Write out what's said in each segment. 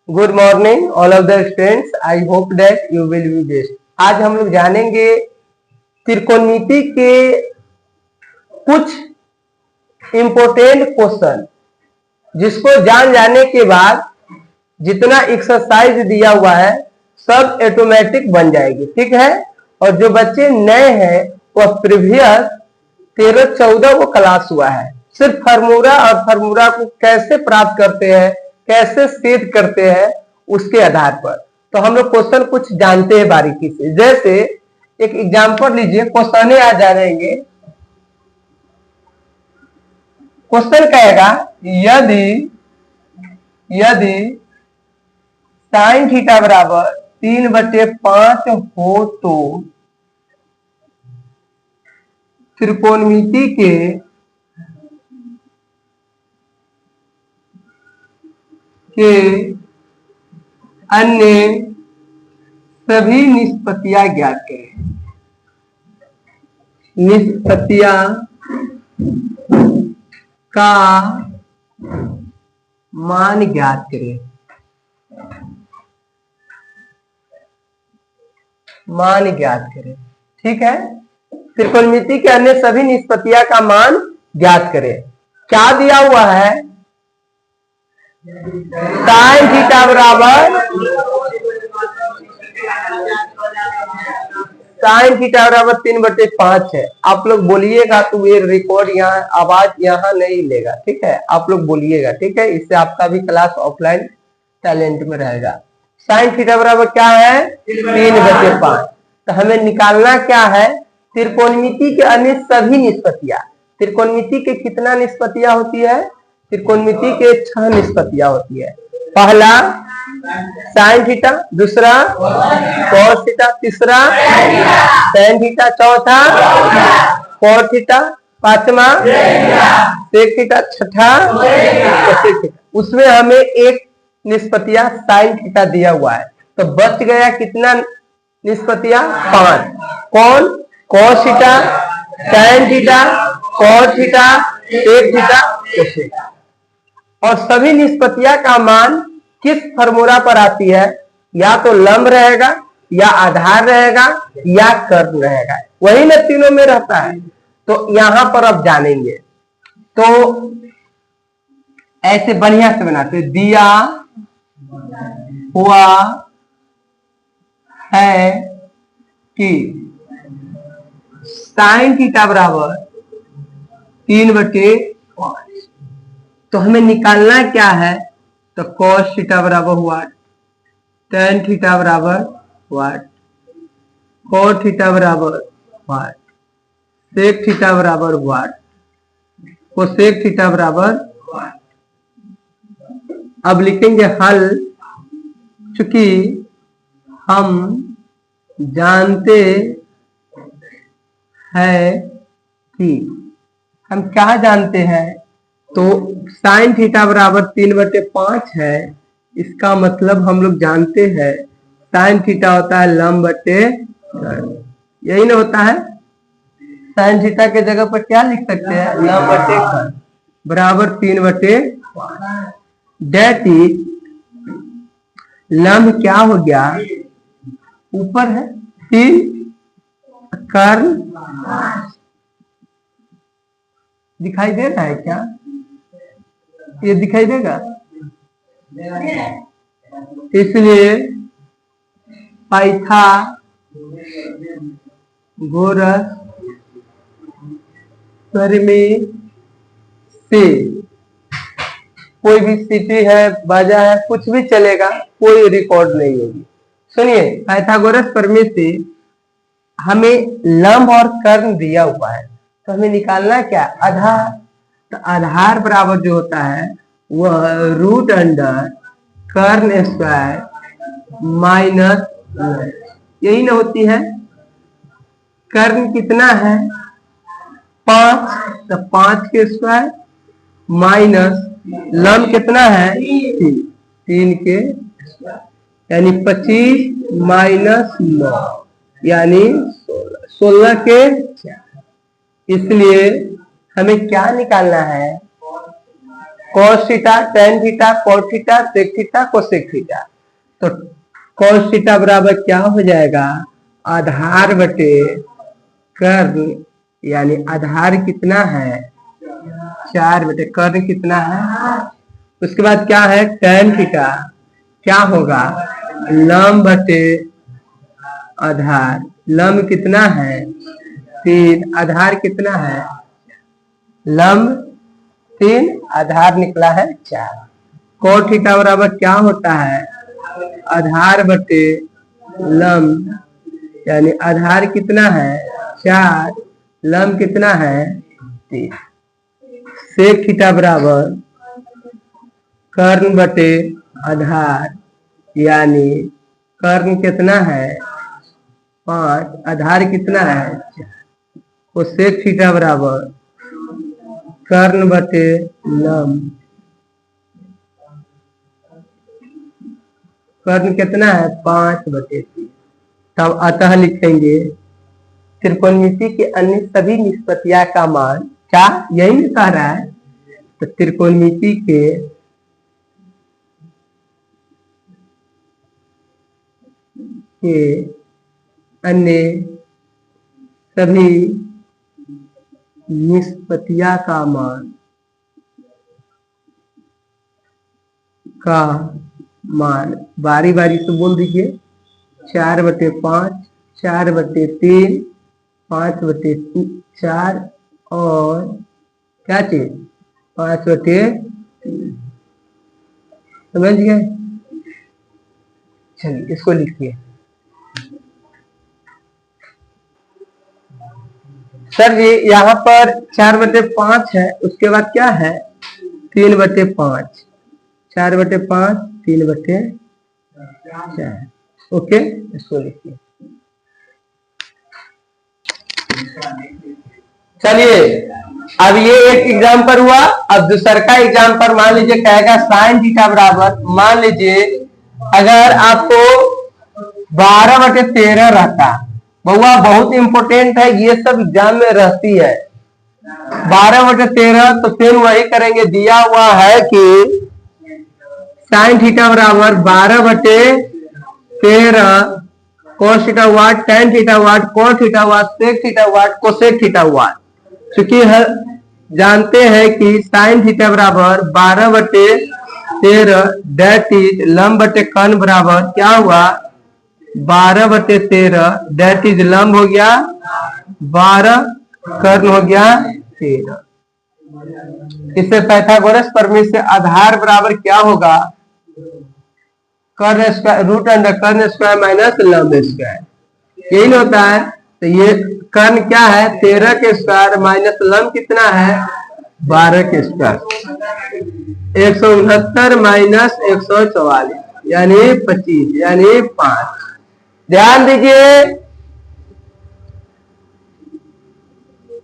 Good morning all of the students, I hope that you will be best. आज हम लोग जानेंगे त्रिकोणमिति के कुछ इंपोर्टेंट क्वेश्चन, जिसको जान जाने के बाद जितना एक्सरसाइज दिया हुआ है सब ऑटोमेटिक बन जाएगी। ठीक है। और जो बच्चे नए हैं वह प्रीवियस 13-14 को क्लास हुआ है, सिर्फ फार्मूला और फार्मूला को कैसे प्राप्त करते हैं, कैसे सिद्ध करते हैं, उसके आधार पर तो हम लोग क्वेश्चन कुछ जानते हैं बारीकी से। जैसे एक एग्जांपल लीजिए, क्वेश्चन आ जाएंगे। क्वेश्चन कहेगा यदि साइन थीटा बराबर 3/5 हो तो त्रिकोणमिति के अन्य सभी निष्पत्तियां ज्ञात करें। निष्पत्तियां का मान ज्ञात करें। मान ज्ञात करें। ठीक है। त्रिकोणमिति के अन्य सभी निष्पत्तियां का मान ज्ञात करें। क्या दिया हुआ है? साइन थीटा बराबर साइन थीटा बराबर 3/5 है। आप लोग बोलिएगा तो ये रिकॉर्ड यहाँ आवाज यहाँ नहीं लेगा। ठीक है, आप लोग बोलिएगा। ठीक है, इससे आपका भी क्लास ऑफलाइन टैलेंट में रहेगा। साइन थीटा बराबर क्या है? 3/5। तो हमें निकालना क्या है? त्रिकोणमिति के अन्य सभी निष्पत्तियां। त्रिकोणमिति के कितना निष्पत्तियां होती है? त्रिकोणमिति के 6 निष्पत्तियां होती है। पहला साइन थीटा, दूसरा कॉस थीटा, तीसरा टेन थीटा, चौथा कॉस थीटा, पांचवा सेक थीटा, छठा कोसेक थीटा। उसमें हमें एक निष्पत्तियां साइन थीटा दिया हुआ है, तो बच गया कितना निष्पत्तियां? 5। कौन? Cos theta, tan theta, cos theta, sec theta, cosec. और सभी निष्पत्तियां का मान किस फार्मूला पर आती है? या तो लंब रहेगा, या आधार रहेगा, या कर्ण रहेगा। वही ना तीनों में रहता है। तो यहां पर अब जानेंगे। तो ऐसे बढ़िया से बनाते। दिया हुआ है कि साइन थीटा बराबर 3/5। तो हमें निकालना क्या है? तो कॉस थीटा बराबर व्हाट, टेन थीटा बराबर व्हाट, कॉस थीटा बराबर व्हाट, सेक थीटा बराबर व्हाट, कोसेक थीटा बराबर व्हाट। अब लिखेंगे हल। चूंकि हम जानते हैं कि हम क्या जानते हैं, तो साइन थीटा बराबर 3/5 है। इसका मतलब हम लोग जानते हैं साइन थीटा होता है लंब बटे कर्ण। यही ना होता है। साइन थीटा के जगह पर क्या लिख सकते हैं? लंब बटे कर्ण बराबर 3/5। दैट इज लंब क्या हो गया? ऊपर है 3, कर्ण दिखाई दे रहा है क्या? ये दिखाई देगा। इसलिए पाइथागोरस में से कोई भी सिटी है, बाजा है, कुछ भी चलेगा, कोई रिकॉर्ड नहीं होगी। सुनिए, पाइथागोरस प्रमेय से हमें लंब और कर्ण दिया हुआ है, तो हमें निकालना क्या? आधार। तो आधार बराबर जो होता है वह रूट अंडर कर्ण स्क्वायर माइनस, यही ना होती है। कर्ण कितना है? 5, तो 5 के स्क्वायर माइनस लंब कितना है? 3 के स्क्वायर, यानी 25 माइनस 9 यानी 16 के। इसलिए हमें क्या निकालना है? cos theta, tan theta, cot theta, sec theta, cosec theta. तो cos थीटा बराबर क्या हो जाएगा, आधार बटे कर्ण, यानी आधार कितना है 4 बटे कर्ण कितना है। उसके बाद क्या है tan थीटा, क्या होगा लंब बटे आधार, लंब कितना है 3, आधार कितना है लंब 3, आधार निकला है 4। cot थीटा बराबर क्या होता है आधार बटे लंब, यानी आधार कितना है 4, लंब कितना है 3। sec थीटा बराबर कर्ण बटे आधार, यानी कर्ण कितना है 5, आधार कितना है 4। तो sec थीटा बराबर कर्ण बटे लंब, कर्ण कितना है 5 बटे 3। तब अतः लिखेंगे त्रिकोणमिति के अन्य सभी निष्पत्तियां का मान, क्या यही नहीं कह रहा है, तो त्रिकोणमिति के अन्य सभी निष्पत्तियां का मान बारी बारी से बोल दीजिए 4 बटे 5, 4 बटे 3, 5 बटे 4 और क्या चीज 5 बटे 3। समझ गए। चलिए इसको लिखिए। सर जी यहाँ पर 4 बटे 5 है, उसके बाद क्या है 3 बटे 5, 4 बटे 5, 3 बटे 4। ओके इसको लिखिए। चलिए अब ये एक एग्जाम्पल हुआ। अब दूसरा का एग्जाम्पल मान लीजिए कहेगा साइन थीटा बराबर, मान लीजिए अगर आपको 12/13 रहता, बहुआ बहुत इंपॉर्टेंट है, ये सब एग्जाम में रहती है 12/13, तो फिर वही करेंगे, दिया हुआ है कि साइन थीटा बराबर 12/13 cos थीटा वाट, tan थीटा वाट, cot थीटा वाट, sec थीटा वाट, cosec थीटा वाट। चूंकि जानते हैं कि साइन थीटा बराबर 12/13 डेट इज लंब बटे कर्ण बराबर क्या हुआ 12/13 डेट इज लंब हो गया 12, कर्ण हो गया 13। इससे पाइथागोरस प्रमेय से आधार बराबर क्या होगा कर्ण स्क्वायर रूट अंडर कर्ण स्क्वायर माइनस लंब स्क्वायर, यही होता है। तो ये कर्ण क्या है 13 के स्क्वायर माइनस लंब कितना है 12 के स्क्वायर, 169 माइनस 144 यानी 25 यानी 5। ध्यान दीजिए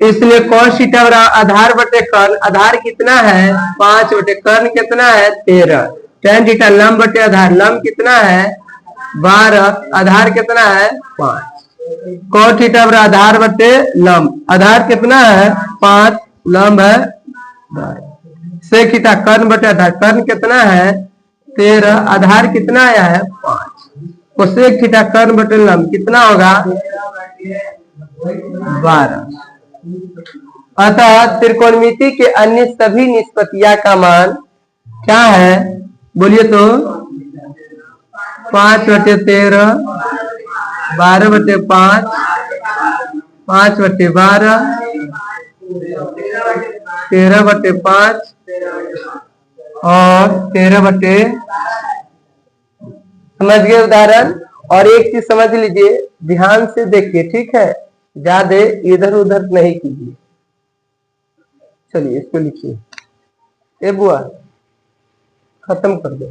इसलिए cos थीटा आधार बटे कर्ण, आधार कितना है 5 बटे कर्ण कितना है 13, tan थीटा लंब बटे आधार, लंब कितना है 12, आधार कितना है 5, cot थीटा आधार बटे लंब, आधार कितना है 5, लंब है 12, sec थीटा कर्ण बटे आधार, कर्ण कितना है 13, आधार कितना आया है 5, cosec थीटा कर्ण बटे लंब कितना होगा 12। अतः त्रिकोणमिति के अन्य सभी निष्पत्तियां का मान क्या है बोलिए तो 5/13, 12/5, 5/12, 13/5 और 13/। समझ गए उदाहरण। और एक चीज समझ लीजिए, ध्यान से देखिए ठीक है, ज्यादा इधर उधर नहीं कीजिए। चलिए इसको लिखिए, ए बुआ खत्म कर दो।